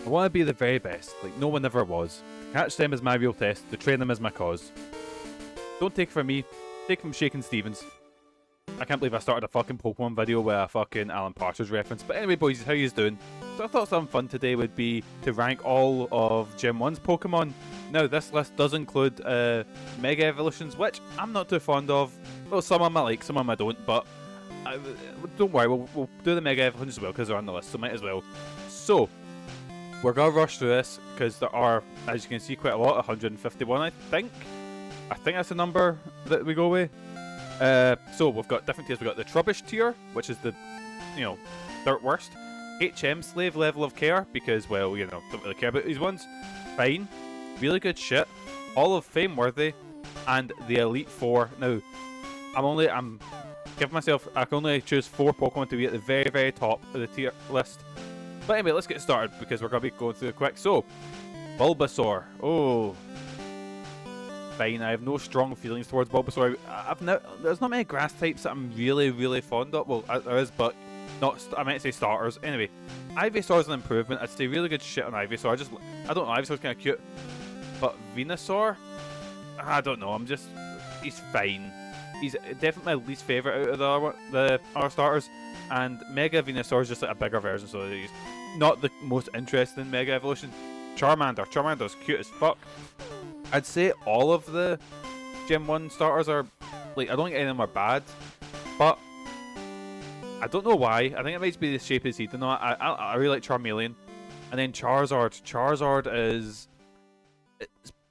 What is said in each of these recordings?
I want to be the very best, like no one ever was. To catch them is my real test, to train them is my cause. Don't take it from me, take it from Shakin' Stevens. I can't believe I started a fucking Pokemon video with a fucking Alan Partridge reference. But anyway, boys, how you doing? So I thought something fun today would be to rank all of Gen 1's Pokemon. Now, this list does include Mega Evolutions, which I'm not too fond of. Well, some of them I like, some of them I don't, but don't worry, we'll do the Mega Evolutions as well, because they're on the list, so might as well. So, we're going to rush through this, because there are, as you can see, quite a lot, 151 I think. I think that's the number that we go with. So we've got different tiers. We've got the Trubbish tier, which is the, third worst. HM Slave level of care, because, well, don't really care about these ones. Fine. Really good shit. Hall of Fame worthy. And the Elite Four. Now, I'm giving myself, I can only choose 4 Pokemon to be at the very, very top of the tier list. But anyway, let's get started, because we're going to be going through it quick. So, Bulbasaur. Oh. Fine, I have no strong feelings towards Bulbasaur. There's not many grass types that I'm really, really fond of. Well, there is, but I meant to say starters. Anyway, Ivysaur's an improvement. I'd say really good shit on Ivysaur. I don't know, Ivysaur's kind of cute. But Venusaur? I don't know, he's fine. He's definitely my least favourite out of the other starters. And Mega Venusaur is just like a bigger version, so he's not the most interesting Mega Evolution. Charmander's cute as fuck. I'd say all of the Gen 1 starters are, I don't think any of them are bad, but I don't know why. I think it might be the shape of his head. I really like Charmeleon. And then Charizard. Charizard is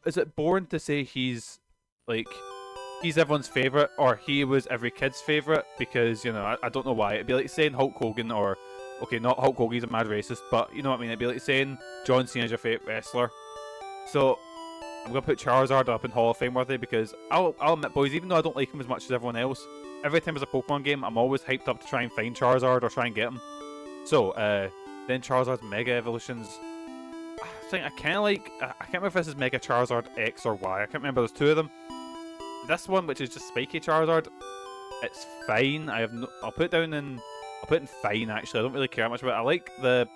it boring to say he's everyone's favourite, or he was every kid's favourite? Because, I don't know why. It'd be like saying Hulk Hogan, or, okay, not Hulk Hogan, he's a mad racist, but you know what I mean? It'd be like saying John Cena's your favourite wrestler. So, I'm going to put Charizard up in Hall of Fame worthy, because I'll admit, boys, even though I don't like him as much as everyone else, every time there's a Pokemon game, I'm always hyped up to try and find Charizard or try and get him. So, then Charizard's Mega Evolutions. I kind of like, I can't remember if this is Mega Charizard X or Y, I can't remember, there's 2 of them. This one, which is just Spiky Charizard, it's fine. I'll put it in fine, actually. I don't really care much about it. I like the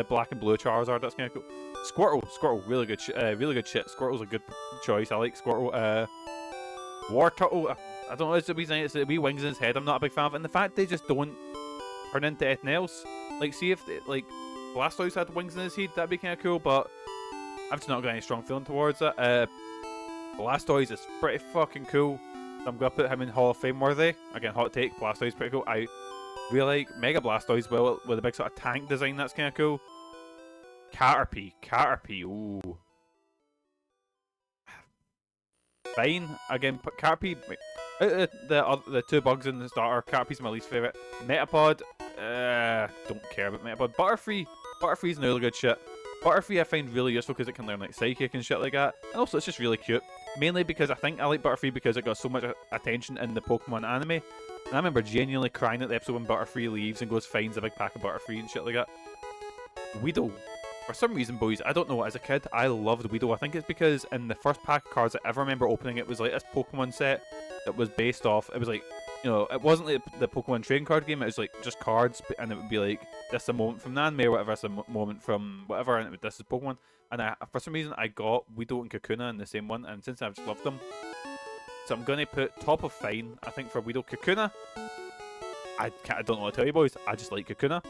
black and blue Charizard, that's kind of cool. Squirtle, really good shit. Squirtle's a good choice. I like Squirtle. War Turtle, I don't know, it's the wee wings in his head I'm not a big fan of, and the fact they just don't turn into anything else. See if Blastoise had wings in his head, that'd be kind of cool, but I've just not got any strong feeling towards it. Blastoise is pretty fucking cool. So I'm gonna put him in Hall of Fame worthy. Again, hot take, Blastoise is pretty cool. I really like Mega Blastoise with a big sort of tank design, that's kind of cool. Caterpie, ooh. Fine. Again, Caterpie, the 2 bugs in the starter, Caterpie's my least favourite. Metapod, don't care about Metapod. Butterfree's really good shit. Butterfree I find really useful because it can learn Psychic and shit like that. And also it's just really cute. Mainly because I think I like Butterfree because it got so much attention in the Pokemon anime. And I remember genuinely crying at the episode when Butterfree leaves and goes finds a big pack of Butterfree and shit like that. Weedle. For some reason, boys, I don't know, as a kid, I loved Weedle. I think it's because in the first pack of cards I ever remember opening, it was like this Pokemon set that was based off, it was like, it wasn't like the Pokemon trading card game, it was like just cards, and it would be like, this is a moment from Nanmei or whatever, it's a moment from whatever, and this is Pokemon. And for some reason, I got Weedle and Kakuna in the same one, and since I've just loved them. So I'm going to put top of fine, I think, for Weedle. Kakuna, I don't know what to tell you, boys, I just like Kakuna.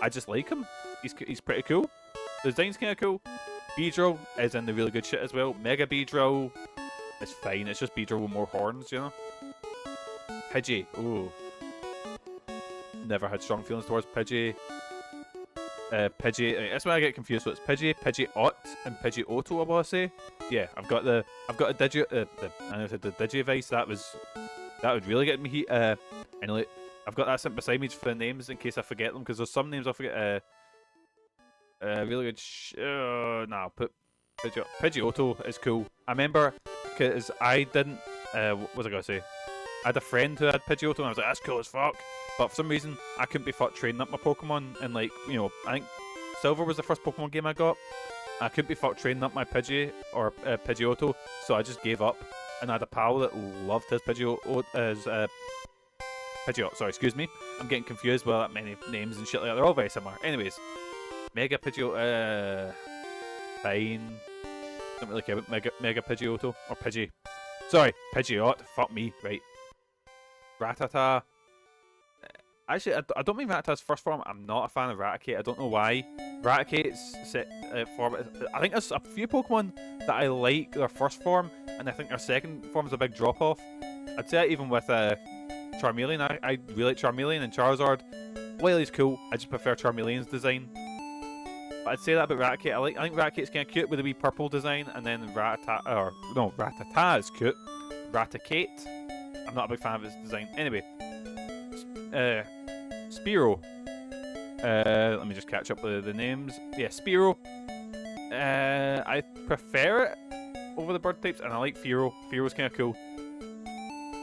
I just like him. He's pretty cool. The design's kind of cool. Beedrill is in the really good shit as well. Mega Beedrill is fine. It's just Beedrill with more horns, Pidgey. Ooh. Never had strong feelings towards Pidgey. That's why I get confused. So it's Pidgeot, and Pidgeotto, I want to say. Yeah, I've got a Digivice. That would really get me heat. Anyway, I've got that sitting beside me for the names in case I forget them, because there's some names I forget. Really good I'll put Pidgeotto is cool. I remember, because I didn't, what was I going to say? I had a friend who had Pidgeotto, and I was like, that's cool as fuck. But for some reason, I couldn't be fucked training up my Pokemon, and I think Silver was the first Pokemon game I got. I couldn't be fucked training up my Pidgey, or Pidgeotto, so I just gave up. And I had a pal that loved his Pidgeot, sorry, excuse me. I'm getting confused with that many names and shit like that. They're all very similar. Anyways, Mega Pidgeotto, fine. Don't really care about Mega Pidgeotto or Pidgey. Sorry, Pidgeot. Fuck me, right. Rattata. Actually, I don't mean Rattata's first form. I'm not a fan of Raticate. I don't know why. Raticate's form. I think there's a few Pokemon that I like their first form, and I think their second form is a big drop off. I'd say that even with Charmeleon. I really like Charmeleon and Charizard. While he's cool, I just prefer Charmeleon's design. But I'd say that about Raticate. I think Raticate's kind of cute with the wee purple design, and then Rattata is cute. Raticate, I'm not a big fan of his design. Anyway, Spearow. Let me just catch up with the names. Yeah, Spearow. I prefer it over the bird types, and I like Fearow. Fearow's kind of cool.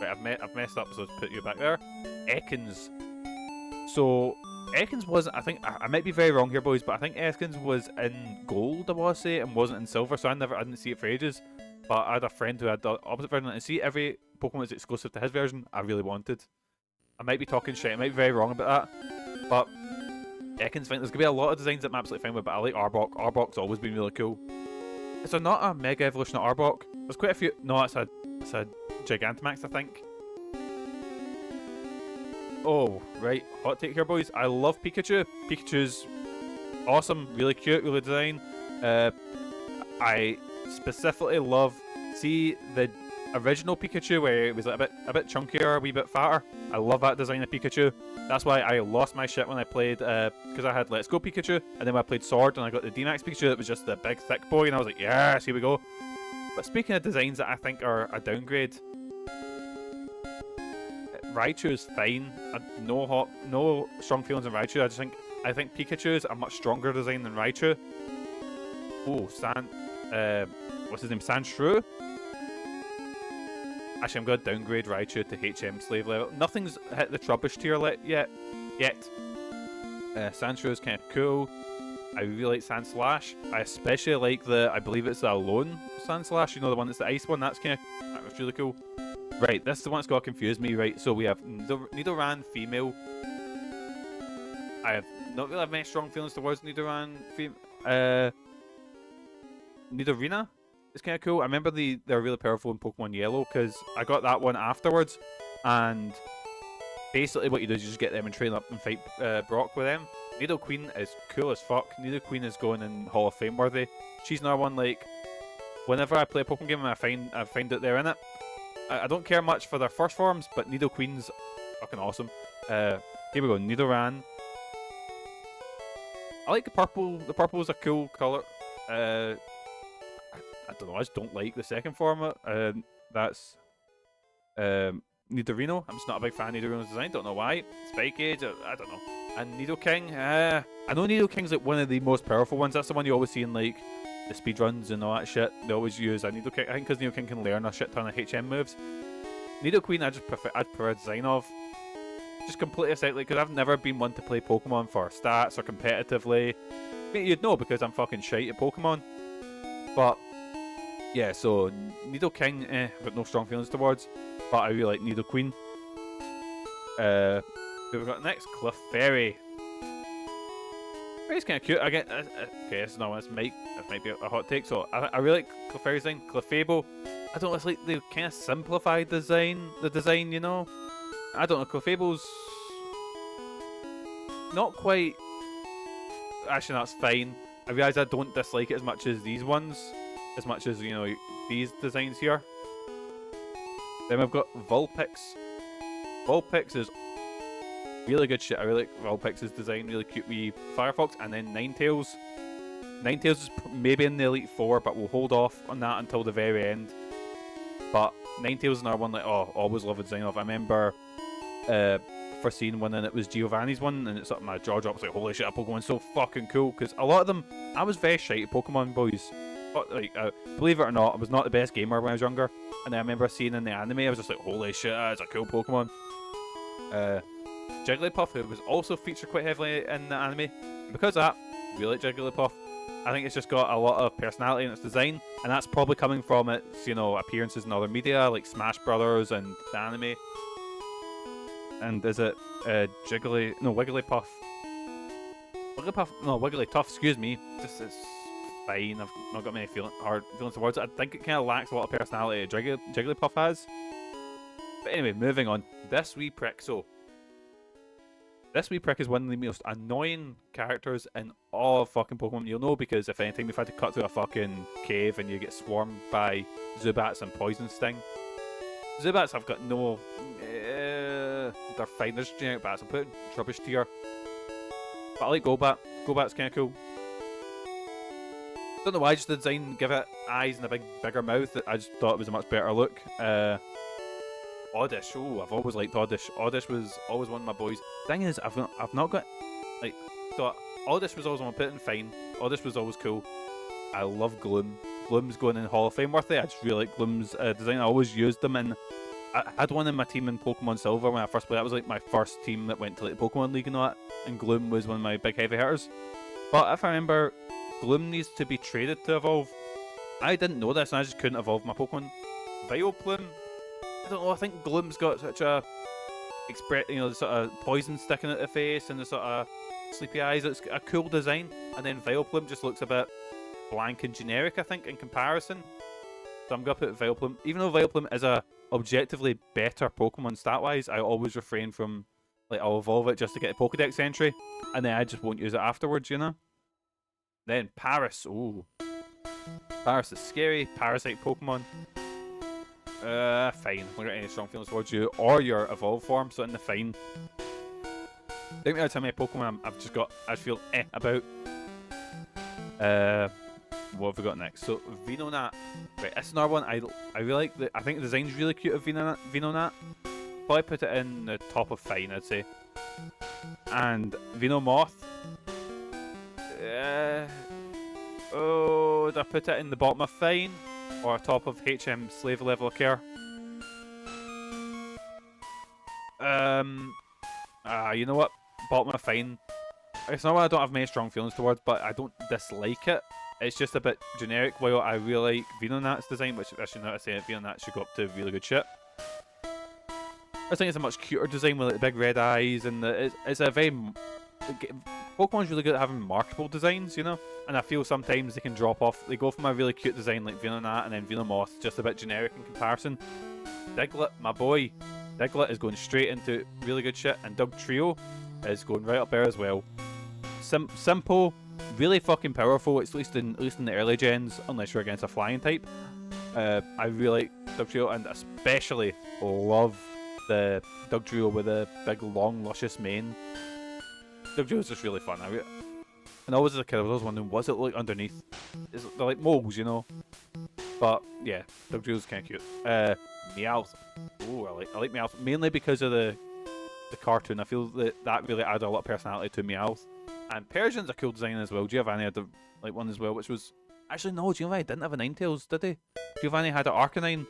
Right, I've messed up, so let's put you back there. Ekans. So Ekans wasn't. I think I might be very wrong here, boys, but I think Ekans was in gold, I want to say, and wasn't in silver. So I didn't see it for ages. But I had a friend who had the opposite version, and see every Pokemon was exclusive to his version. I really wanted. I might be talking shit. I might be very wrong about that. But Ekans, fine. There's gonna be a lot of designs that I'm absolutely fine with, but I like Arbok. Arbok's always been really cool. Is there not a Mega Evolution of Arbok? There's quite a few. No, it's a Gigantamax, I think. Oh, right. Hot take here, boys. I love Pikachu. Pikachu's awesome, really cute, really design. I specifically love the original Pikachu where it was a bit chunkier, a wee bit fatter. I love that design of Pikachu. That's why I lost my shit when I played, because I had Let's Go Pikachu, and then when I played Sword and I got the D-Max Pikachu, it was just the big thick boy, and I was like, yes, here we go. But speaking of designs that I think are a downgrade, Raichu is fine. No strong feelings on Raichu. I think Pikachu is a much stronger design than Raichu. Oh, what's his name? Sandshrew? Actually, I'm going to downgrade Raichu to HM slave level. Nothing's hit the Trubbish tier yet. Sandshrew is kind of cool. I really like Sandslash. I especially like I believe it's the Alone Sandslash. You know, the one that's the ice one. That was really cool. Right, this is the one that's got to confuse me, right? So we have Nidoran female. I have not really have many strong feelings towards Nidoran female. Nidorina is kind of cool. I remember they're really powerful in Pokemon Yellow because I got that one afterwards, and basically what you do is you just get them and train up and fight Brock with them. Nidoqueen is cool as fuck. Nidoqueen is going in Hall of Fame worthy. She's another one, like, whenever I play a Pokemon game and I find that they're in it, I don't care much for their first forms, but Nidoqueen's fucking awesome. Here we go, Nidoran. I like the purple. The purple is a cool colour. I don't know, I just don't like the second form. That's Nidorino. I'm just not a big fan of Nidorino's design. Don't know why. Spike Age, I don't know. And Nidoking. I know Nidoking's like one of the most powerful ones. That's the one you always see in like the speedruns and all that shit. They always use a Nidoking. I think because Nidoking can learn a shit ton of HM moves. Nidoqueen, I'd prefer a design of. Just completely aesthetically, because I've never been one to play Pokemon for stats or competitively. I mean, you'd know because I'm fucking shite at Pokemon. But yeah, so Nidoking, but no strong feelings towards. But I really like Nidoqueen. Who we got next? Clefairy. Clefairy's kind of cute. I get. Okay, this is not one. This might be a hot take. So I really like Clefairy's design. Clefable. I don't know. It's like they kind of simplified the design, you know. I don't know. Clefable's not quite. Actually, that's fine. I realise I don't dislike it as much as these ones, as much as, you know, these designs here. Then we've got Vulpix. Vulpix is really good shit. I really like Vulpix's design, really cute wee Firefox. And then Ninetales. Ninetales is maybe in the Elite Four, but we'll hold off on that until the very end. But Ninetales is another one that, always love the design of. I remember first seeing one and it was Giovanni's one, and it's something my jaw drops like, holy shit, Pokemon's so fucking cool. Because a lot of them, I was very shy at Pokemon, boys. But, like, believe it or not, I was not the best gamer when I was younger. And I remember seeing in the anime, I was just like, holy shit, that's a cool Pokemon. Jigglypuff, who was also featured quite heavily in the anime. Because of that, I really like Jigglypuff. I think it's just got a lot of personality in its design, and that's probably coming from its, you know, appearances in other media, like Smash Brothers and the anime. And is it Wigglypuff? Wigglypuff Wigglypuff, no, Wigglytuff, excuse me. This is fine. I've not got many hard feelings towards it. I think it kind of lacks a lot of personality Jigglypuff has. But anyway, moving on. This wee prick. So, this wee prick is one of the most annoying characters in all of fucking Pokemon. You'll know because if anything, we've had to cut through a fucking cave and you get swarmed by Zubats and Poison Sting. Zubats have got no... they're fine. They're just generic bats. I'm putting Trubbish tier. But I like Golbat. Golbat's kind of cool. Don't know why just the design give it eyes and a bigger mouth. I just thought it was a much better look. Oddish. Oh, I've always liked Oddish. Oddish was always one of my boys. Thing is, I've not got like, so Oddish was always on my putting fine. Oddish was always cool. I love Gloom. Gloom's going in Hall of Fame worthy. I just really like Gloom's design. I always used them, and I had one in my team in Pokemon Silver when I first played. That was like my first team that went to like the Pokemon League and all that. And Gloom was one of my big heavy hitters. But if I remember, Gloom needs to be traded to evolve. I didn't know this, and I just couldn't evolve my Pokemon. Vileplume. I don't know. I think Gloom's got such a the sort of poison sticking at the face and the sort of sleepy eyes. It's a cool design, and then Vileplume just looks a bit blank and generic, I think, in comparison. So I'm gonna put Vileplume. Even though Vileplume is a objectively better Pokemon stat-wise, I always refrain from, like, I'll evolve it just to get a Pokedex entry, and then I just won't use it afterwards, you know? Then Paris. Ooh. Paris is scary. Parasite Pokemon. Fine. I don't got any strong feelings towards you or your evolved form, so in the fine. Don't know how many Pokemon I just feel about. What have we got next? So Venonat. Right, this is another one I really like. I think the design's really cute of Venonat. Probably put it in the top of fine, I'd say. And Venomoth. Oh, did I put it in the bottom of fine or top of HM slave level of care? You know what? Bottom of fine. It's not what I don't have many strong feelings towards, but I don't dislike it. It's just a bit generic. While I really like Venonat's design, which I should not say Venonat should go up to really good shit. I think it's a much cuter design with like the big red eyes, and it's a very... Pokemon's really good at having marketable designs, you know? And I feel sometimes they can drop off. They go from a really cute design like Venonat, and then Venomoth, just a bit generic in comparison. Diglett, my boy. Diglett is going straight into really good shit, and Dugtrio is going right up there as well. Simple, really fucking powerful, at least in the early gens, unless you're against a flying type. I really like Dugtrio, and especially love the Dugtrio with a big, long, luscious mane. Dugtrio is just really fun. And always as a kid, I was always wondering, what's it like underneath? They're like moles, you know? But yeah, Dugtrio's kind of cute. Meowth. Oh, I like Meowth mainly because of the cartoon. I feel that really added a lot of personality to Meowth. And Persian's a cool design as well. Giovanni had one as well, which was actually no. Giovanni didn't have a Ninetales, did he? Giovanni had an Arcanine.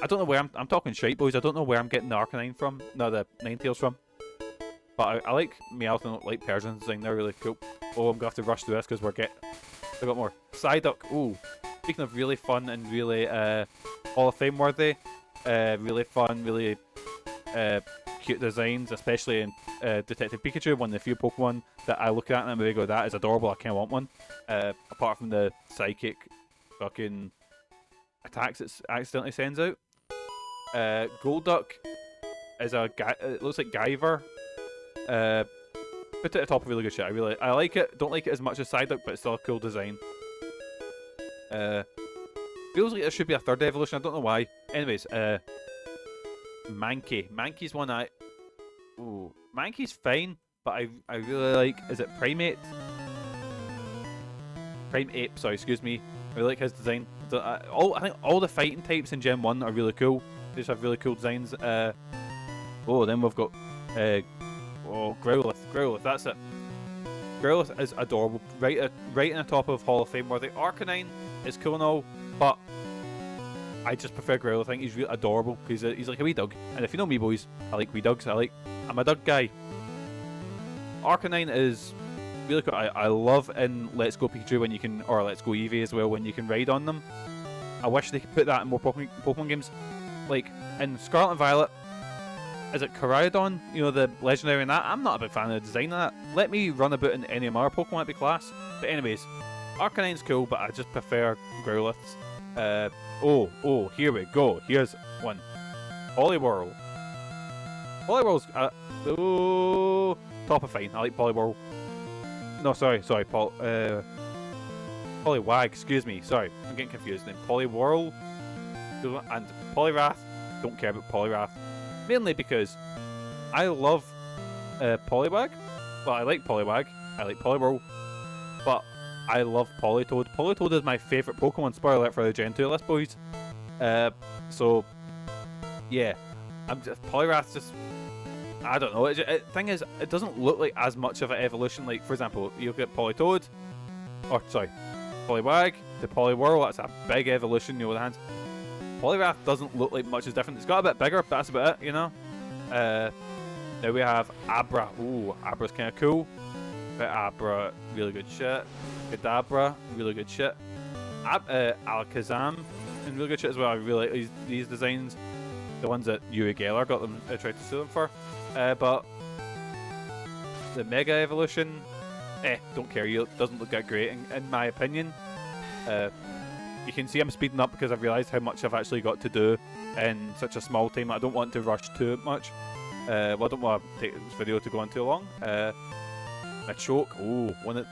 I don't know where I'm talking shite, boys. I don't know where I'm getting the Arcanine from. No, the Ninetales from. But I like Meowth and I like Persian's design. They're really cool. Oh, I'm gonna have to rush through this because I've got more. Psyduck. Ooh. Speaking of really fun and really Hall of Fame worthy, really fun, really cute designs, especially in Detective Pikachu, one of the few Pokemon that I look at and I'm really go, that is adorable, I kind of want one. Apart from the psychic fucking attacks it accidentally sends out. Golduck is it looks like Guyver. Put it at the top of really good shit. I like it. Don't like it as much as Psyduck, but it's still a cool design. Feels like there should be a third evolution. I don't know why. Anyways, Mankey. Mankey's one Ooh, Mankey's fine, but I really like. Is it Primate? Primeape. Sorry, excuse me. I really like his design. I think all the fighting types in Gen 1 are really cool. They just have really cool designs. Then we've got Growlithe. Growlithe, that's it. Growlithe is adorable. Right in the top of Hall of Fame worthy. Arcanine is cool and all, but I just prefer Growlithe. I think he's really adorable because he's like a wee dog. And if you know me, boys, I like wee dogs. I'm a dog guy. Arcanine is really cool. I love in Let's Go Pikachu when you can, or Let's Go Eevee as well, when you can ride on them. I wish they could put that in more Pokemon games. Like in Scarlet and Violet, is it Koraidon? You know, the legendary in that? I'm not a big fan of the design of that. Let me run about in any of my other Pokemon, that'd be class. But anyways, Arcanine's cool, but I just prefer Growlithes. Oh, here we go. Here's one. Poliwhirl. Poliwhirl's, top of fine. I like Poliwhirl. No, sorry, Poliwag, excuse me. Sorry, I'm getting confused. Then Poliwhirl and Poliwrath. Don't care about Poliwrath. Mainly because I love Poliwag. Well, I like Poliwag. I like Poliwhirl. But I love Politoed. Politoed is my favourite Pokemon. Spoiler alert for the Gen 2 list, boys. So, yeah. Poliwrath's just... I don't know. Thing is, it doesn't look like as much of an evolution. Like, for example, you look at Politoed, or sorry, Poliwag to Poliwhirl. That's a big evolution, you know, with the hands. Poliwrath doesn't look like much is different. It's got a bit bigger, but that's about it, you know. Now we have Abra. Ooh, Abra's kind of cool. But Abra, really good shit. Kadabra, really good shit. Alakazam, and really good shit as well. I really like these designs. The ones that Yuri Geller got them tried to sue them for. But the Mega Evolution, don't care. It doesn't look that great in my opinion. You can see I'm speeding up because I've realised how much I've actually got to do in such a small time. I don't want to rush too much. Well, I don't want to take this video to go on too long. Machoke. Oh, one of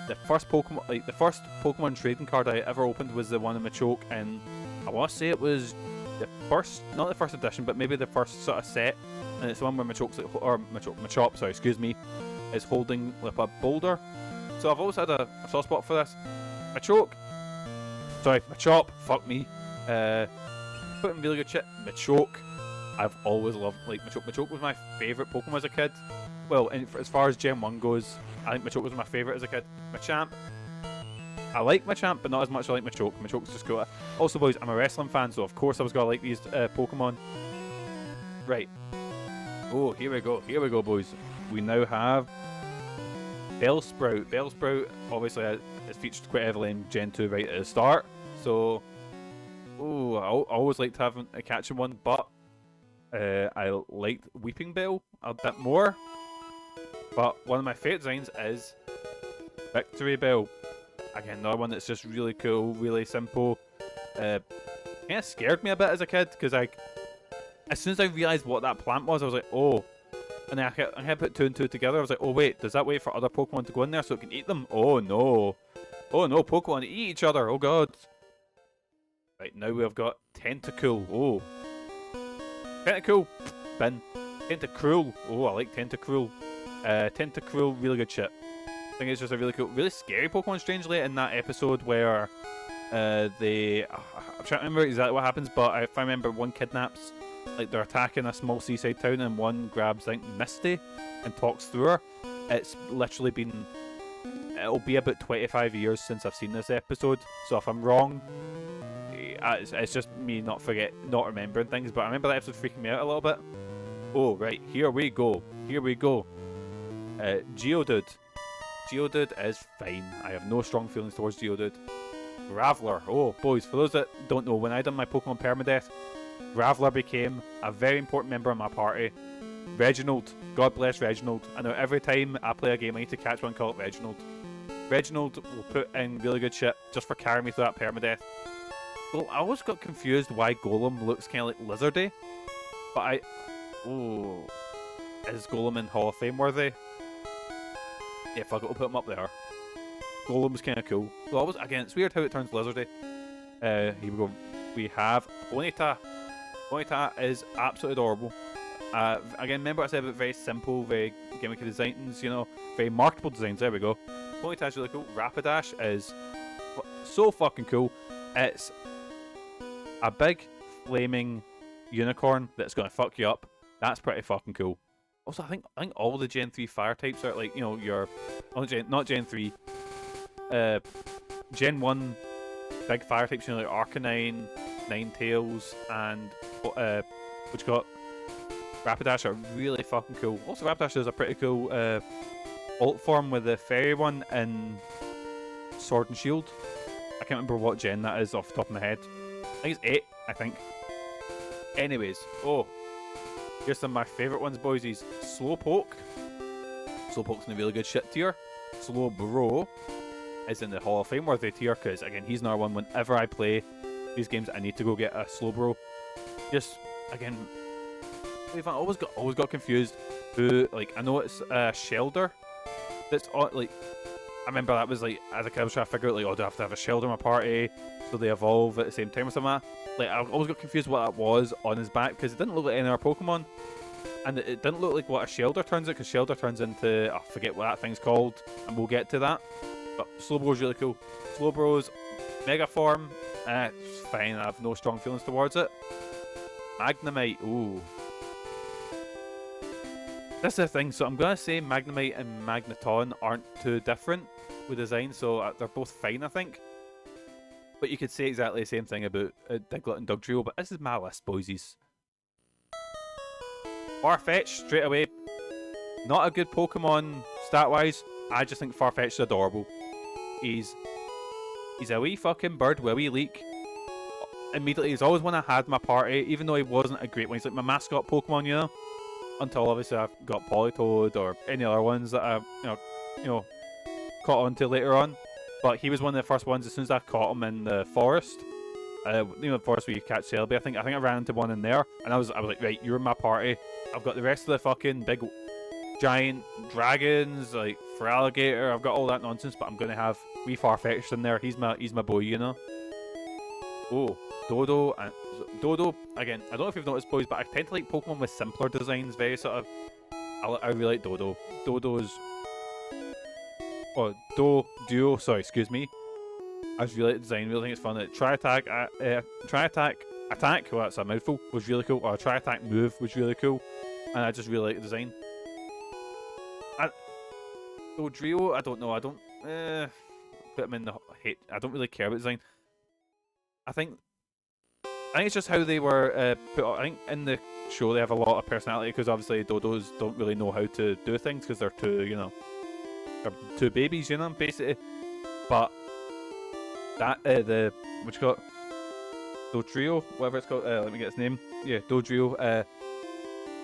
the first Pokemon, like the first Pokemon trading card I ever opened was the one in Machoke, and I want to say it was the first, not the first edition, but maybe the first sort of set. And it's the one where Machoke's like, or Machop, sorry, excuse me, is holding like a boulder. So I've always had a soft spot for this. Machoke. Sorry, Machop, fuck me. Put in really good shit. Machoke, I've always loved like Machoke. Machoke was my favourite Pokemon as a kid. Well, as far as Gen 1 goes, I think Machoke was my favourite as a kid. Machamp, I like Machamp, but not as much as I like Machoke. Machoke's just cool. Also, boys, I'm a wrestling fan, so of course I was gonna like these Pokemon. Right. Oh, here we go, boys. We now have Bellsprout. Bellsprout, obviously, is featured quite heavily in Gen 2 right at the start. So, I always liked having a catching one, but I liked Weeping Bell a bit more. But one of my favourite designs is Victory Bell. Again, another one that's just really cool, really simple. Kind of scared me a bit as a kid, because as soon as I realised what that plant was, I was like, oh. And then I put two and two together. I was like, oh wait, does that wait for other Pokemon to go in there so it can eat them? Oh no. Oh no, Pokemon eat each other. Oh god. Right, now we've got Tentacool. Oh. Tentacool. Bin. Tentacruel. Oh, I like Tentacruel. Tentacruel, really good shit. I think it's just a really cool, really scary Pokemon, strangely, in that episode where I'm trying to remember exactly what happens, but if I remember, one kidnaps, like they're attacking a small seaside town, and one grabs, I think, Misty and talks through her. It's literally been, it'll be about 25 years since I've seen this episode, so if I'm wrong, it's just me not remembering things, but I remember that episode freaking me out a little bit. Oh, right, here we go. Geodude. Geodude is fine. I have no strong feelings towards Geodude. Graveler. Oh, boys, for those that don't know, when I done my Pokemon Permadeath, Graveler became a very important member of my party. Reginald. God bless Reginald. I know every time I play a game I need to catch one, call it Reginald. Reginald will put in really good shit just for carrying me through that Permadeath. Well, I always got confused why Golem looks kind of like lizardy. But is Golem in Hall of Fame worthy? Yeah, fuck it, we'll put him up there. Golem's kind of cool. Well, always, again, it's weird how it turns lizardy. Here we go. We have Ponyta. Ponyta is absolutely adorable. Again, remember I said about very simple, very gimmicky designs, you know, very marketable designs. There we go. Ponyta's really cool. Rapidash is so fucking cool. It's a big flaming unicorn that's going to fuck you up. That's pretty fucking cool. Also, I think all the Gen 3 fire types are like, you know, your not Gen 3, Gen 1 big fire types, you know, like Arcanine, Ninetales, and what you got, Rapidash are really fucking cool. Also, Rapidash is a pretty cool alt form with the fairy one in Sword and Shield. I can't remember what gen that is off the top of my head. I think it's 8, I think. Anyways, Here's some of my favourite ones, boys. He's Slowpoke. Slowpoke's in a really good shit tier. Slowbro is in the Hall of Fame worthy tier, because again, he's another one. Whenever I play these games, I need to go get a Slowbro. Just again, I always got confused. Who, like, I know it's Shelder. That's like, I remember that was like, as a kid I was trying to figure out like, oh, do I have to have a Shelder in my party so they evolve at the same time or something like that? Like, I always got confused what that was on his back, because it didn't look like any other Pokemon. And it didn't look like what a Shelder turns into, because Shelder turns into, I forget what that thing's called, and we'll get to that. But Slowbro's really cool. Slowbro's Mega Form, it's fine, I have no strong feelings towards it. Magnemite, ooh. That's the thing, so I'm going to say Magnemite and Magneton aren't too different with design, so they're both fine, I think. But you could say exactly the same thing about Diglett and Dugtrio, but this is my list, boysies. Farfetch, straight away. Not a good Pokemon stat-wise. I just think Farfetch is adorable. He's a wee fucking bird with a wee leak. Immediately, he's always one I had in my party, even though he wasn't a great one. He's like my mascot Pokemon, you know? Until obviously I've got Politoed or any other ones that I, you know, caught on to later on. But he was one of the first ones as soon as I caught him in the forest. You know, the forest where you catch Celebi. I think I ran into one in there, and I was like, right, you're in my party. I've got the rest of the fucking big, giant dragons, like Feraligatr. I've got all that nonsense, but I'm gonna have wee Farfetch'd in there. He's my boy, you know. Oh, Dodo and Dodo again. I don't know if you've noticed, boys, but I tend to like Pokemon with simpler designs. Very sort of. I really like Dodo. Dodo's. Oh, Duo. Sorry, excuse me. I just really like the design. Really think it's fun. Tri-attack, attack. Well, that's a mouthful. Was really cool. Or Tri-attack move was really cool, and I just really like the design. Dodrio, I don't know. I don't put him in the hate. I don't really care about design. I think it's just how they were put up. I think in the show they have a lot of personality, because obviously Dodos don't really know how to do things because they're too, you know, they're two babies, you know, basically. But that the what you call it, Dodrio, whatever it's called. Let me get its name. Yeah, Dodrio.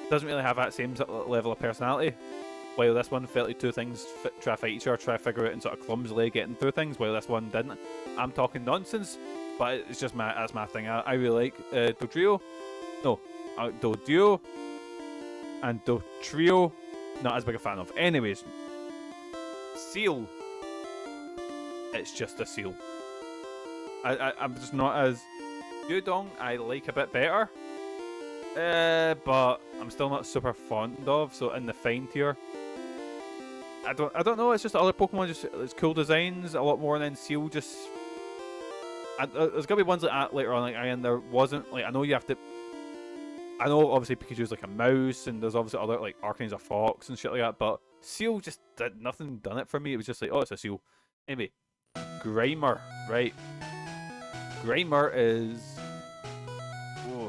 Doesn't really have that same level of personality. While this one felt like two things try to fight each other, try to figure out and sort of clumsily getting through things. While this one didn't. I'm talking nonsense, but it's just that's my thing. I really like Dodrio. No, Doduo and Dotrio. Not as big a fan of. Anyways, Seal. It's just a Seal. I'm just not as Udong. I like a bit better, but I'm still not super fond of. So in the fine tier. I don't know. It's just other Pokemon. Just it's cool designs a lot more, and then Seal just. There's gonna be ones like that later on. Like again, there wasn't like I know you have to. I know obviously Pikachu's like a mouse, and there's obviously other like Arcane's a fox and shit like that. But Seal just did nothing. Done it for me. It was just like, oh, it's a Seal. Anyway, Grimer, right? Grimer is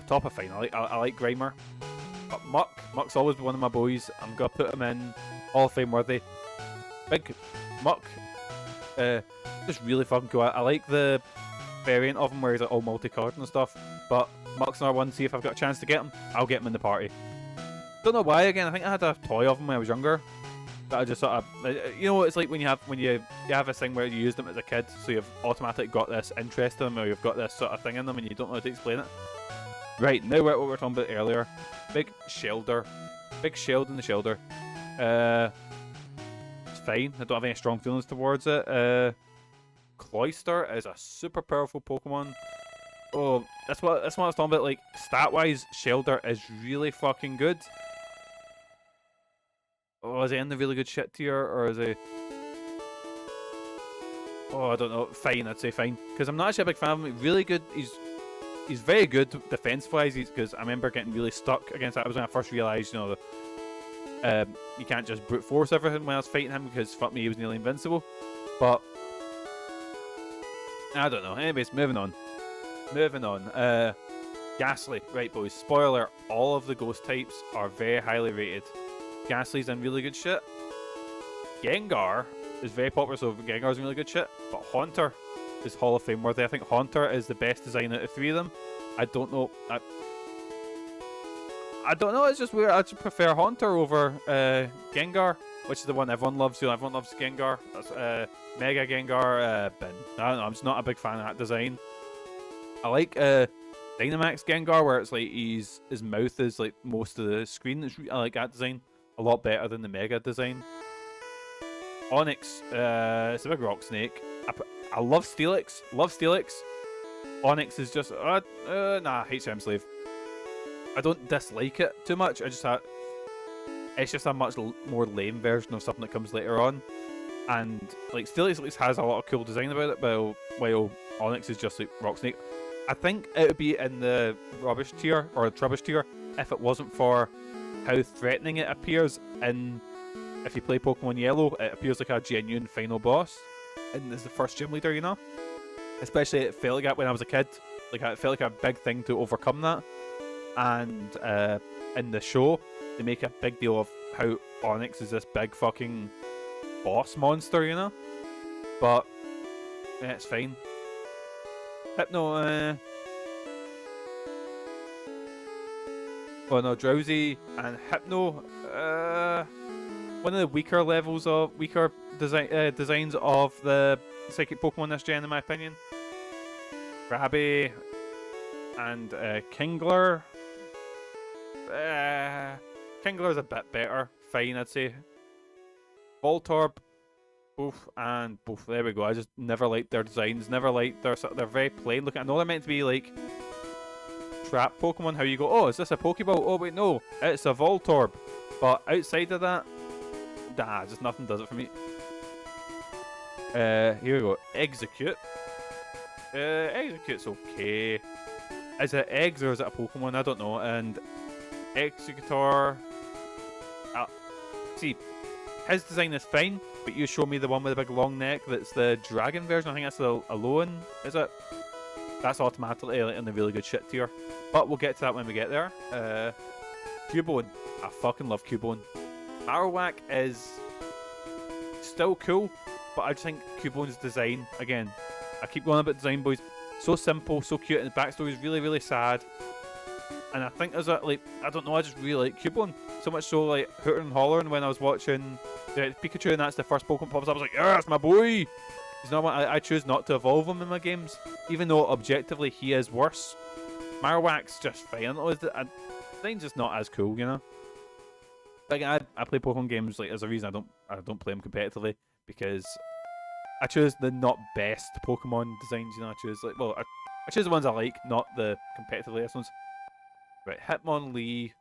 top of fine. I like Grimer. But Muck's always been one of my boys. I'm gonna put him in Hall of Fame worthy. Big Muck, just really fucking cool. I like the variant of him where he's like all multicolored and stuff. But Muck's another one. See if I've got a chance to get him, I'll get him in the party. Don't know why. Again, I think I had a toy of him when I was younger. That I just sort of, you know, it's like when you have this thing where you used them as a kid, so you've automatically got this interest in them, or you've got this sort of thing in them, and you don't know how to explain it. Right now, what we were talking about earlier, big Shelder, big Sheld in the Shelder. It's fine. I don't have any strong feelings towards it. Cloyster is a super powerful Pokemon. Oh, that's what I was talking about. Like stat-wise, Shelder is really fucking good. Oh, is he in the really good shit tier, or is he? Oh, I don't know. Fine, I'd say fine, because I'm not actually a big fan of him. Really good. He's very good defense-wise. Because I remember getting really stuck against that. That was when I first realised, you know, you can't just brute force everything when I was fighting him, because fuck me, he was nearly invincible. But I don't know. Anyways, moving on. Ghastly. Right, boys. Spoiler: all of the ghost types are very highly rated. Ghastly's in really good shit. Gengar is very popular, so Gengar's in really good shit. But Haunter is Hall of Fame worthy. I think Haunter is the best design out of three of them. I don't know. I don't know, it's just weird. I just prefer Haunter over Gengar, which is the one everyone loves. You know, everyone loves Gengar. That's Mega Gengar. Bin. I don't know, I'm just not a big fan of that design. I like Dynamax Gengar, where it's like his mouth is like most of the screen. I like that design a lot better than the Mega design. Onix, it's a big rock snake. I love Steelix. Love Steelix. Onix is just nah, HM Slave. I don't dislike it too much. I just it's just a much more lame version of something that comes later on. And like Steelix at least has a lot of cool design about it, while Onix is just like rock snake. I think it would be in the rubbish tier or the trubbish tier if it wasn't for how threatening it appears in. If you play Pokemon Yellow, it appears like a genuine final boss, and is the first gym leader, you know. Especially it felt like that when I was a kid. Like it felt like a big thing to overcome that. And in the show, they make a big deal of how Onix is this big fucking boss monster, you know. But yeah, it's fine. Hypno, oh no, Drowsy and Hypno, one of the weaker designs of the psychic Pokemon this gen, in my opinion. Krabby and Kingler. Kingler's a bit better. Fine, I'd say. Voltorb. Boof and boof. There we go. I just never liked their designs. Never liked they're very plain looking. I know they're meant to be like trap Pokemon. How you go, oh, is this a Pokeball? Oh wait, no, it's a Voltorb. But outside of that, nah, just nothing does it for me. Here we go. Execute. Execute's okay. Is it eggs or is it a Pokemon? I don't know. And Executor. See, his design is fine, but you show me the one with the big long neck that's the dragon version. I think that's the Alolan, is it? That's automatically in the really good shit tier. But we'll get to that when we get there. Cubone. I fucking love Cubone. Marowak is still cool, but I just think Cubone's design, again, I keep going about design, boys, so simple, so cute, and the backstory is really, really sad. And I think there's a, like, I don't know, I just really like Cubone. So much so, like, hooting and hollering when I was watching Pikachu and that's the first Pokemon pops up, I was like, yeah, that's my boy! He's not one, I choose not to evolve him in my games, even though objectively he is worse. Marowak's just fine. The design's just not as cool, you know? Like, I play Pokemon games, like, there's a reason I don't play them competitively, because I choose the not best Pokemon designs, you know? I choose, like, well, I choose the ones I like, not the competitively best ones. Right, Hitmonlee.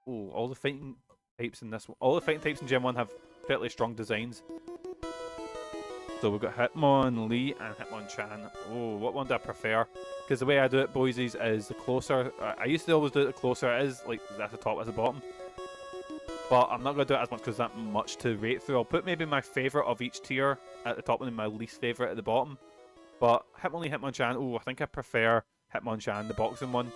Oh, all the fighting types in this one. All the fighting types in Gen 1 have fairly strong designs. So we've got Hitmonlee and Hitmonchan. Oh, what one do I prefer? Because the way I do it, boysies, is the closer. I used to always do it the closer it is, like that's the top, as the bottom. But I'm not going to do it as much because that much to rate through. I'll put maybe my favourite of each tier at the top and then my least favourite at the bottom. But Hitmonlee, Hitmonchan, oh, I think I prefer Hitmonchan, the boxing one.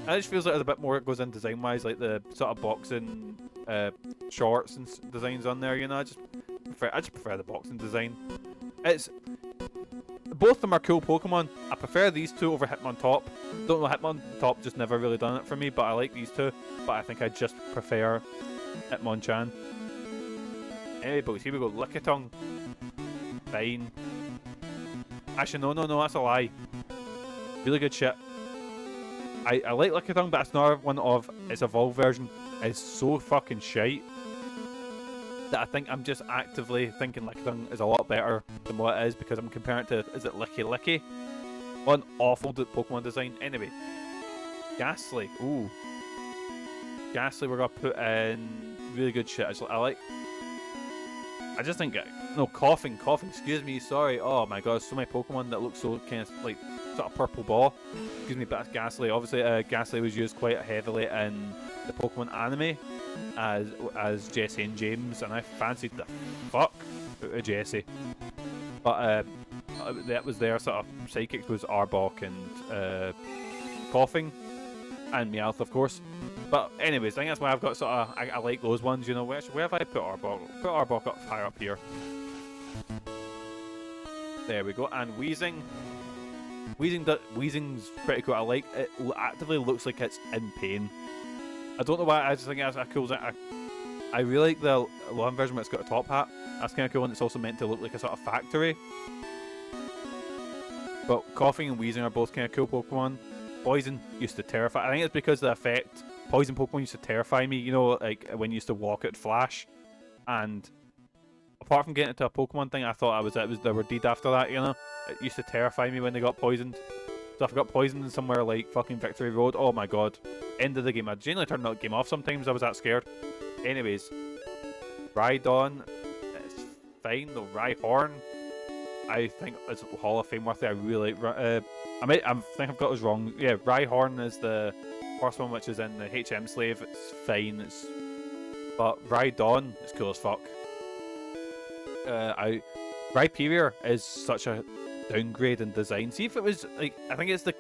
It just feels like there's a bit more that goes in design-wise, like the sort of boxing shorts and designs on there, you know? I just prefer the boxing design. Both of them are cool Pokemon. I prefer these two over Hitmontop. Don't know, Hitmontop just never really done it for me, but I like these two. But I think I just prefer Hitmonchan. Anyway, boys, here we go. Lickitung. Fine. Actually, no, that's a lie. Really good shit. I like Lickitung, but it's another one of its evolved version is so fucking shite that I think I'm just actively thinking Lickitung is a lot better than what it is because I'm comparing it to, is it Licky? What an awful Pokemon design. Anyway, Ghastly. Ooh. Ghastly we're going to put in really good shit. I just think, no, coughing, excuse me, sorry. Oh my god, so many Pokemon that look so kind of like sort of purple ball. Excuse me, but that's Ghastly. Obviously, Ghastly was used quite heavily in the Pokemon anime as Jessie and James, and I fancied the fuck out of Jessie. But that was their sort of psychics was Arbok and coughing, and Meowth, of course. But anyways, I think that's why I've got sort of I like those ones. You know, where have I put Arbok? Put Arbok up higher up here. There we go. And Weezing. Weezing's pretty cool. I like it. Actively looks like it's in pain. I don't know why. I just think that's a cool thing. I really like the lawn version where it's got a top hat. That's kind of cool, and it's also meant to look like a sort of factory. But Coughing and Wheezing are both kind of cool Pokemon. Poison used to terrify. I think it's because of the effect. Poison Pokemon used to terrify me. You know, like when you used to walk at Flash, and apart from getting into a Pokemon thing, I thought they were dead after that. You know, it used to terrify me when they got poisoned. So if I got poisoned in somewhere like fucking Victory Road, oh my god, end of the game. I genuinely turned the game off sometimes. I was that scared. Anyways, Rhydon, it's fine though. Rhyhorn, I think is Hall of Fame worthy. I really like. I think I've got this wrong. Yeah, Rhyhorn is the first one, which is in the HM Slave. It's fine. But Rhydon is cool as fuck. Rhyperior is such a downgrade in design. See if it was like, I think it's the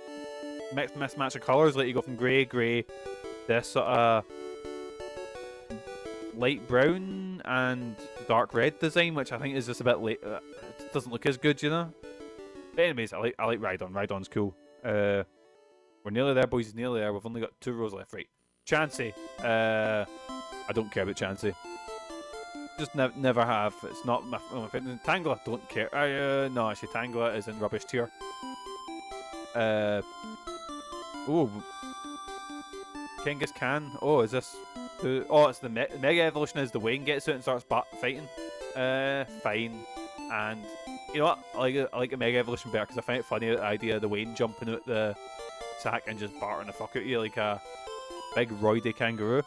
mismatch of colours. Like you go from grey, this sort of light brown and dark red design, which I think is just a bit late. It doesn't look as good, you know. But anyways, I like Rhydon. Rhydon's cool. We're nearly there, boys. Nearly there. We've only got 2 rows left. Right. Chansey. I don't care about Chansey. Just never have. It's not my favorite. Tangela, don't care. No, actually, Tangela is in rubbish tier. Oh, Kangaskhan. Oh, is this? Oh, it's the Mega Evolution. Is the Wayne gets out and starts fighting. Fine. And you know what? I like a Mega Evolution better because I find it funny the idea of the Wayne jumping out the sack and just barting the fuck out of you like a big roidy kangaroo.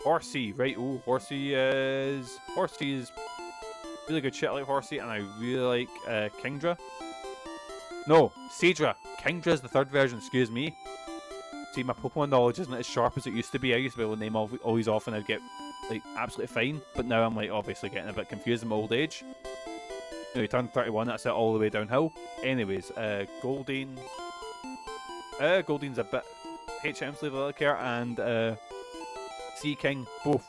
Horsey, right? Oh, Horsey is really good shit. I like Horsey, and I really like Kingdra. No, Seadra. Kingdra is the 3rd version. Excuse me. See, my Pokemon knowledge isn't as sharp as it used to be. I used to be able to name all these off, and I'd get like absolutely fine. But now I'm like obviously getting a bit confused in my old age. You know, you turn 31, that's it all the way downhill. Anyways, Goldeen. Goldeen's a bit HM Slave, I care, and Sea King, both.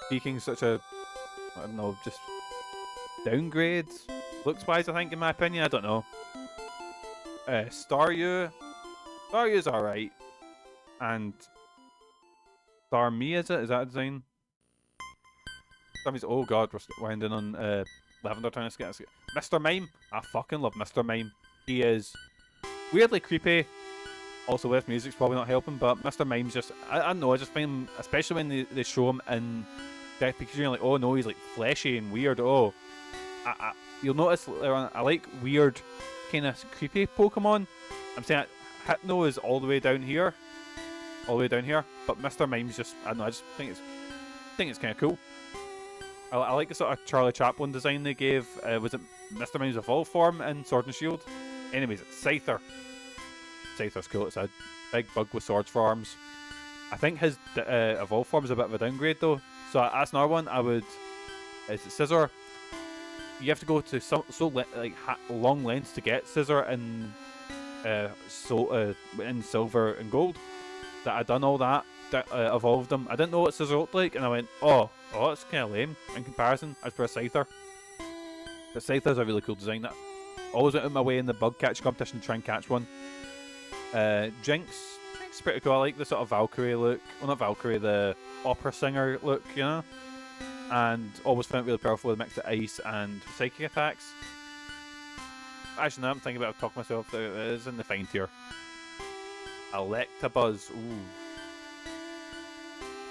Sea King's such a, I don't know, just downgrade looks wise, I think, in my opinion. I don't know. Staryu's alright. And Starmie, is it? Is that a design? Oh god, we're ending on Lavender trying to get Mr. Mime. I fucking love Mr. Mime. He is weirdly creepy. Also, with music's probably not helping, but Mr. Mime's just, I don't know, I just find him, especially when they show him in Death Pikachu, you're like, oh no, he's like fleshy and weird. Oh, you'll notice later on, I like weird, kind of creepy Pokemon. I'm saying Hypno is all the way down here, but Mr. Mime's just, I don't know, I just think it's kind of cool. I like the sort of Charlie Chaplin design they gave. Was it Mr. Mime's evolved form in Sword and Shield? Anyways, it's Scyther. Scyther's cool. It's a big bug with swords for arms. I think his evolved form is a bit of a downgrade though. So that's another one I would. Is it Scizor? You have to go to long lengths to get Scizor in silver and gold. That I done all that evolved him. I didn't know what Scizor looked like, and I went, oh, it's kind of lame in comparison as per a Scyther. But Scyther's a really cool design. That always went out of my way in the bug catch competition to try and catch one. Jinx is pretty cool. I like the sort of Valkyrie look. Well, not Valkyrie, the opera singer look, you know? And always found it really powerful with a mix of ice and psychic attacks. Actually, now I'm thinking about talking myself, it is in the fine tier. Electabuzz, ooh.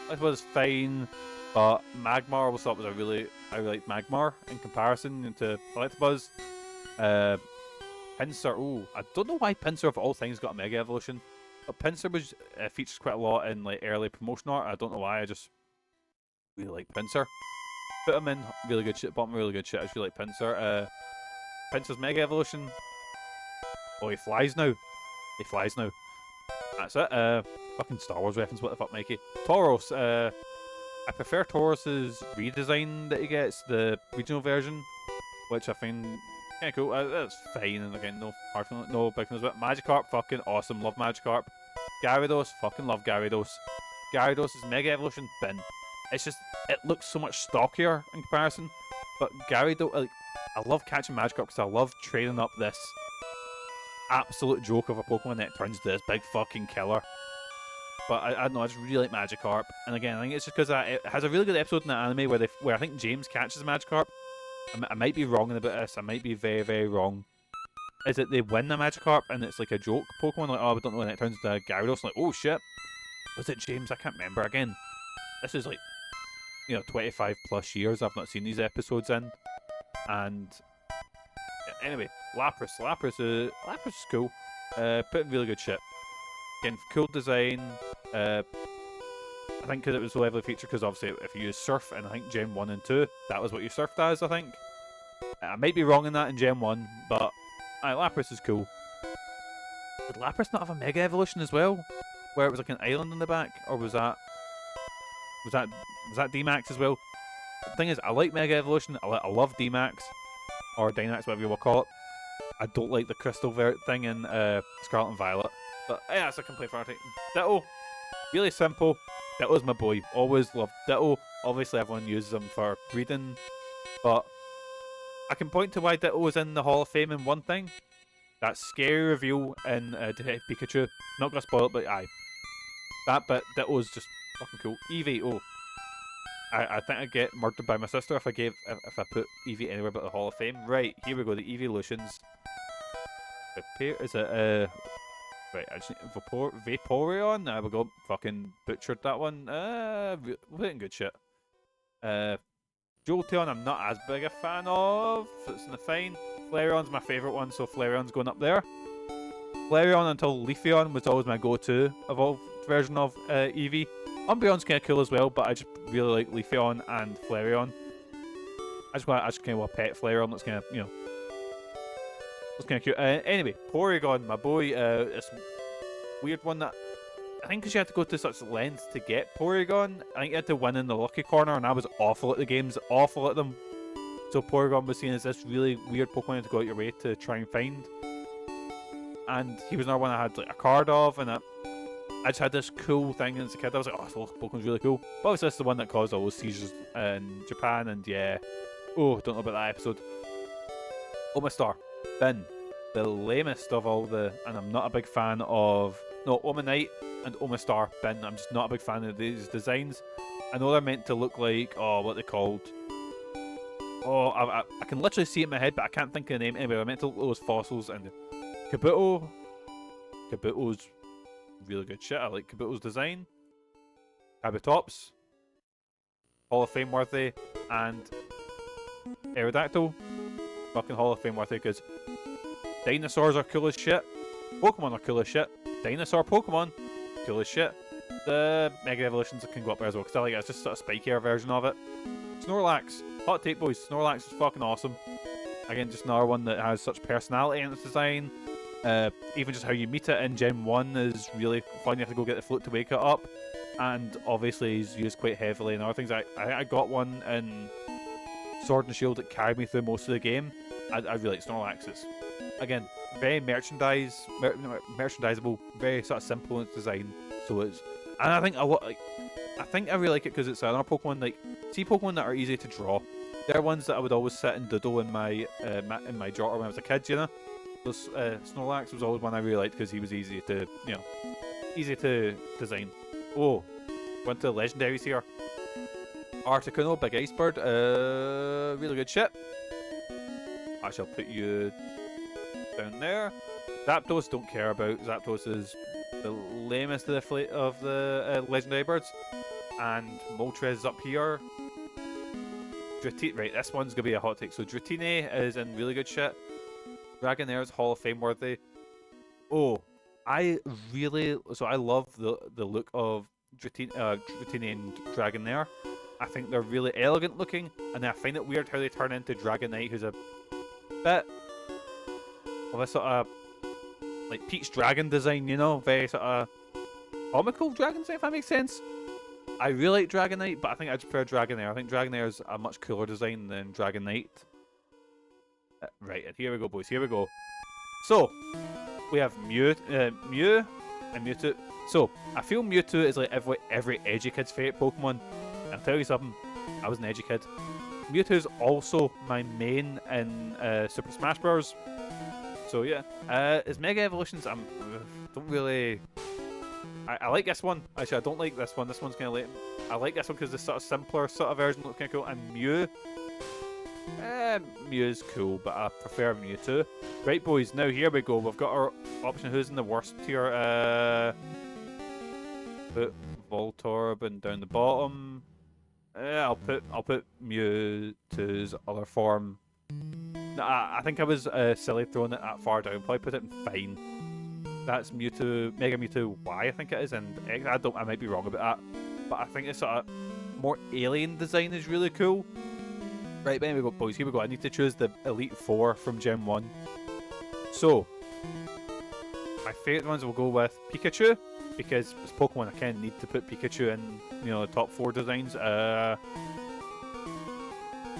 Electabuzz is fine, but Magmar I always thought was I really liked Magmar in comparison to Electabuzz. Pinsir, ooh, I don't know why Pinsir of all things got a Mega Evolution, but Pinsir was features quite a lot in like early promotion art. I don't know why, I just really like Pinsir. Put him in really good shit, bottom really good shit. I just really like Pinsir. Pinsir's Mega Evolution. Oh, he flies now. That's it. Fucking Star Wars reference. What the fuck, Mikey? Tauros. I prefer Tauros's redesign that he gets, the regional version, which I find kind of cool. That's fine, and again, no big things about it. Magikarp, fucking awesome. Love Magikarp. Gyarados, fucking love Gyarados. Gyarados' Mega Evolution, bin. It's just, it looks so much stockier in comparison, but Gyarados, like, I love catching Magikarp because I love training up this absolute joke of a Pokemon that turns into this big fucking killer. But I don't know, I just really like Magikarp. And again, I think it's just because it has a really good episode in the anime where I think James catches Magikarp. I might be wrong about this. I might be very, very wrong. Is it they win the Magikarp and it's like a joke Pokemon? Like, oh, we don't know when it turns into Gyarados. Like, oh shit. Was it James? I can't remember. Again, this is like, 25 plus years I've not seen these episodes in. And anyway, Lapras. Lapras is cool. Put in really good shit. Again, cool design. I think because it was a level feature, because obviously if you use Surf in I think Gen 1 and 2, that was what you surfed as, I think. I might be wrong in that in Gen 1, but Lapras is cool. Did Lapras not have a Mega Evolution as well? Where it was like an island in the back? Or was that D-Max as well? The thing is, I like Mega Evolution, I love D-Max, or Dynamax, whatever you want to call it. I don't like the crystal thing in Scarlet and Violet. But yeah, that's a complaint for Arctic. Ditto, really simple. Ditto's my boy. Always loved Ditto. Obviously everyone uses him for breeding, but I can point to why Ditto was in the Hall of Fame in one thing. That scary reveal in Detective Pikachu. Not gonna spoil it, but aye. That bit, Ditto's just fucking cool. Eevee, oh. I think I'd get murdered by my sister if I put Eevee anywhere but the Hall of Fame. Right, here we go, the Eeveelutions. Is it right, I just need Vaporeon? There we go. Fucking butchered that one. We're in good shit. Jolteon I'm not as big a fan of, so it's in the fine. Flareon's my favourite one, so Flareon's going up there. Flareon until Leafeon was always my go-to evolved version of Eevee. Umbreon's kind of cool as well, but I just really like Leafeon and Flareon. I just kind of want a pet Flareon that's kind of, it's kind of cute. Anyway, Porygon, my boy, this weird one that I think because you had to go to such lengths to get Porygon, I think you had to win in the lucky corner, and I was awful at the games, awful at them. So Porygon was seen as this really weird Pokemon to go out your way to try and find. And he was another one I had like a card of, and I just had this cool thing as a kid. I was like, oh, this Pokemon's really cool. But obviously this is the one that caused all those seizures in Japan, and yeah. Oh, don't know about that episode. Omastar. Bin. The lamest of all the... And I'm not a big fan of... No, Omanite and Omastar. Bin. I'm just not a big fan of these designs. I know they're meant to look like... Oh, what are they called? Oh, I can literally see it in my head, but I can't think of the name. Anyway, they're meant to look like those fossils. And Kabuto. Kabuto's really good shit. I like Kabuto's design. Kabutops. Hall of Fame worthy. And Aerodactyl. Fucking Hall of Fame worthy, because dinosaurs are cool as shit. Pokemon are cool as shit. Dinosaur Pokemon, cool as shit. The Mega Evolutions can go up there as well, because I like it. It's just sort of spikier version of it. Snorlax. Hot take, boys. Snorlax is fucking awesome. Again, just another one that has such personality in its design. Even just how you meet it in Gen 1 is really fun. You have to go get the float to wake it up. And obviously he's used quite heavily in other things. I got one in Sword and Shield that carried me through most of the game. I really like Snorlax. It's, again, very merchandisable, very sort of simple in its design. So it's, and I think I really like it because it's another Pokemon, like, see Pokemon that are easy to draw. They're ones that I would always sit and doodle in my jotter when I was a kid, you know. Those Snorlax was always one I really liked because he was easy to, easy to design. Oh, went to the legendaries here. Articuno, Big Ice Bird, really good shit. I shall put you down there. Zapdos, don't care about. Zapdos is the lamest of the legendary birds. And Moltres is up here. Right, this one's gonna be a hot take. So Dratini is in really good shit. Dragonair is Hall of Fame worthy. Oh, I love the look of Dratini and Dragonair. I think they're really elegant looking, and I find it weird how they turn into Dragonite, who's a bit of a sort of like Peach Dragon design, you know, very sort of comical dragon design, if that makes sense. I really like Dragonite, but I think I prefer Dragonair. I think Dragonair is a much cooler design than Dragonite. Right, and here we go, boys. Here we go. So we have Mew and Mewtwo. So I feel Mewtwo is like every edgy kid's favorite Pokemon. I'll tell you something, I was an edgy kid. Mewtwo's also my main in Super Smash Bros. So yeah, as Mega Evolutions, don't really. I like this one. Actually, I don't like this one. This one's kind of late. I like this one because the sort of simpler sort of version looks kind of cool. And Mew's cool, but I prefer Mewtwo. Right, boys. Now here we go. We've got our option. Who's in the worst tier? Put Voltorb and down the bottom. I'll put Mewtwo's other form. I think I was silly throwing it that far down. Probably put it in fine. That's Mewtwo, Mega Mewtwo Y, I think it is, and X. I might be wrong about that, but I think it's sort of more alien design is really cool. Right, but anyway, boys, here we go. I need to choose the Elite Four from Gen 1. So, my favourite ones will go with Pikachu, because it's Pokemon, I kind of need to put Pikachu in, the top 4 designs.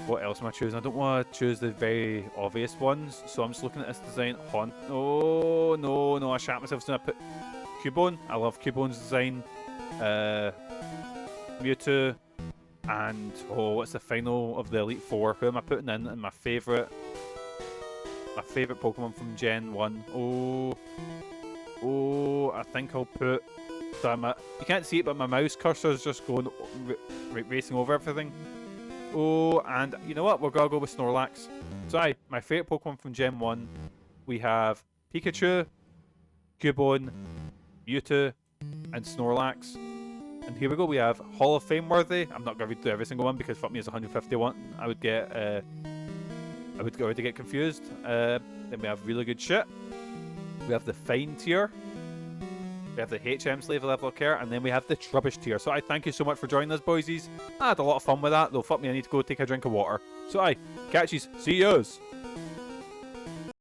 What else am I choosing? I don't want to choose the very obvious ones, so I'm just looking at this design. Oh, no, I shat myself, so I put Cubone. I love Cubone's design. Mewtwo. And, what's the final of the Elite Four? Who am I putting in? And my favourite Pokemon from Gen 1. I think I'll put... you can't see it, but my mouse cursor is just going racing over everything. And you know what? We're going to go with Snorlax. So, my favourite Pokemon from Gen 1, we have Pikachu, Cubone, Mewtwo, and Snorlax. And here we go, we have Hall of Fame worthy. I'm not going to read through every single one because fuck me, it's 151. I would already get confused. Then we have really good shit. We have the fine tier. We have the HM slave level of care, and then we have the trubbish tier. So I thank you so much for joining us, boysies. I had a lot of fun with that, though fuck me, I need to go take a drink of water. So catch yous, see yous.